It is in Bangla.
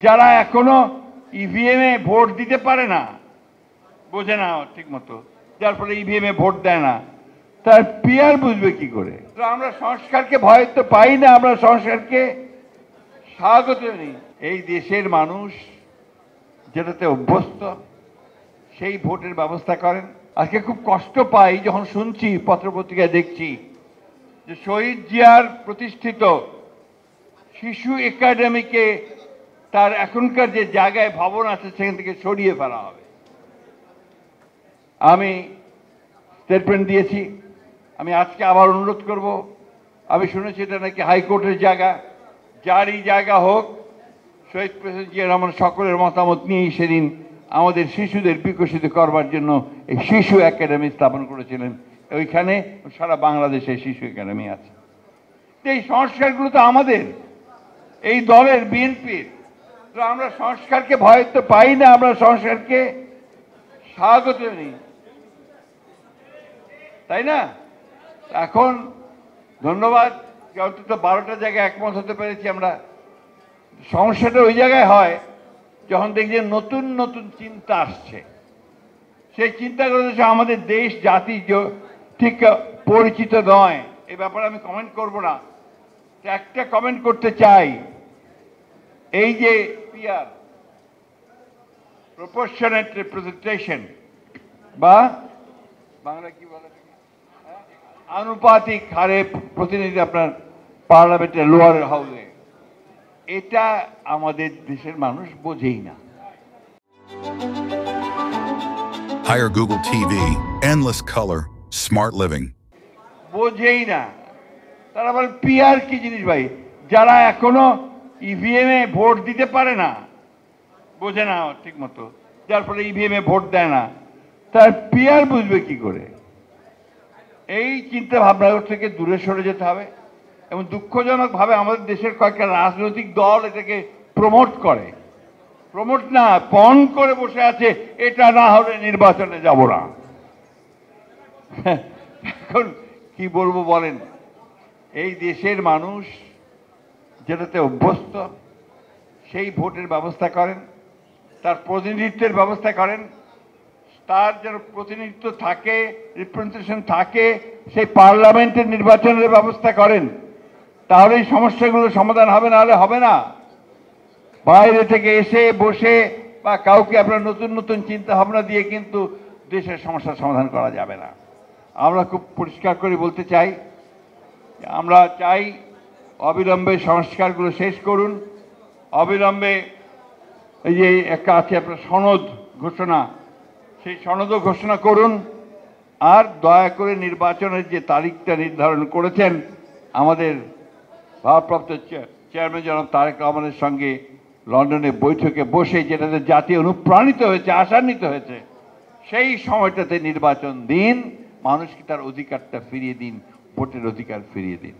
যারা এখনো ইভিএম এ ভোট দিতে পারে না, বোঝে না ঠিক মতো, যার ফলে ইভিএম এ ভোট দেয় না, তার পিআর বুঝবে কি করে? আমরা সংস্কারকে ভয় তো পাই না, আমরা সংস্কারকে স্বাগত জানি। এই দেশের মানুষ যেটাতে অভ্যস্ত সেই ভোটের ব্যবস্থা করেন। আজকে খুব কষ্ট পাই যখন শুনছি, পত্রপত্রিকায় দেখছি যে শহীদ জিয়ার প্রতিষ্ঠিত শিশু একাডেমিকে তার এখনকার যে জায়গায় ভবন আছে সেখান থেকে সরিয়ে ফেলা হবে। আমি স্টেটমেন্ট দিয়েছি, আমি আজকে আবার অনুরোধ করব। আমি শুনেছি এটা নাকি হাইকোর্টের জায়গা, যারই জায়গা হোক, শহীদ প্রেসিডেন্ট জিয়া রহমান সকলের মতামত নিয়েই সেদিন আমাদের শিশুদের বিকশিত করবার জন্য এই শিশু একাডেমি স্থাপন করেছিলেন। ওইখানে সারা বাংলাদেশে শিশু একাডেমি আছে। এই সংস্কারগুলো তো আমাদের এই দলের, বিএনপির। তো আমরা সংস্কারকে ভয় তো পাই না, আমরা সংস্কারকে স্বাগত জানি, তাই না? এখন ধন্যবাদ যে অন্তত 12টা জায়গায় একমত হতে পেরেছি আমরা। সমস্যাটা ওই জায়গায় হয় যখন দেখছি নতুন নতুন চিন্তা আসছে, সেই চিন্তাগুলো আমাদের দেশ জাতি ঠিক পরিচিত নয়। এই ব্যাপারে আমি কমেন্ট করব না, একটা কমেন্ট করতে চাই। এই যে পিআর, প্রপোর্শনেট রিপ্রেজেন্টেশন, বা বাংলা কি বলে, আনুপাতিক হারে প্রতিনিধি আপনার পার্লামেন্টের লোয়ার হাউসে, এটা আমাদের দেশের মানুষ বোঝেই না। Hire Google TV, endless color, smart living. বোঝেই না। তারা বলে পিআর কি জিনিস ভাই? যারা এখনো ইভিএম এ ভোট দিতে পারে না, বোঝে না ঠিক মতো, যার ফলে ইভিএম এ ভোট দেয় না, তার পিআর বুঝবে কি করে? এই চিন্তা ভাবনা থেকে দূরে সরে যেতে হবে। এবং দুঃখজনক ভাবে আমাদের দেশের কয়েকটা রাজনৈতিক দল এটাকে প্রমোট করে, প্রমোট না পণ করে বসে আছে, এটা না হলে নির্বাচনে যাব না। এখন কি বলবো বলেন? এই দেশের মানুষ যেটাতে অভ্যস্ত সেই ভোটের ব্যবস্থা করেন, তার প্রতিনিধিত্বের ব্যবস্থা করেন, তার যেন প্রতিনিধিত্ব থাকে, রিপ্রেজেন্টেশন থাকে, সেই পার্লামেন্টের নির্বাচনের ব্যবস্থা করেন। তাহলে এই সমস্যাগুলো সমাধান হবে, না হলে হবে না। বাইরে থেকে এসে বসে বা কাউকে আপনার নতুন নতুন চিন্তা ভাবনা দিয়ে কিন্তু দেশের সমস্যার সমাধান করা যাবে না। আমরা খুব পরিষ্কার করে বলতে চাই, আমরা চাই অবিলম্বে সংস্কারগুলো শেষ করুন, অবিলম্বে এই যে একটা আছে আপনার সনদ ঘোষণা, সেই সনদও ঘোষণা করুন। আর দয়া করে নির্বাচনের যে তারিখটা নির্ধারণ করেছেন আমাদের ভারপ্রাপ্ত চেয়ারম্যান জনাব তারেক রহমানের সঙ্গে লন্ডনে বৈঠকে বসে, যেটাতে জাতি অনুপ্রাণিত হয়েছে, আশান্বিত হয়েছে, সেই সময়টাতে নির্বাচন দিন, মানুষকে তার অধিকারটা ফিরিয়ে দিন, ভোটের অধিকার ফিরিয়ে দিন।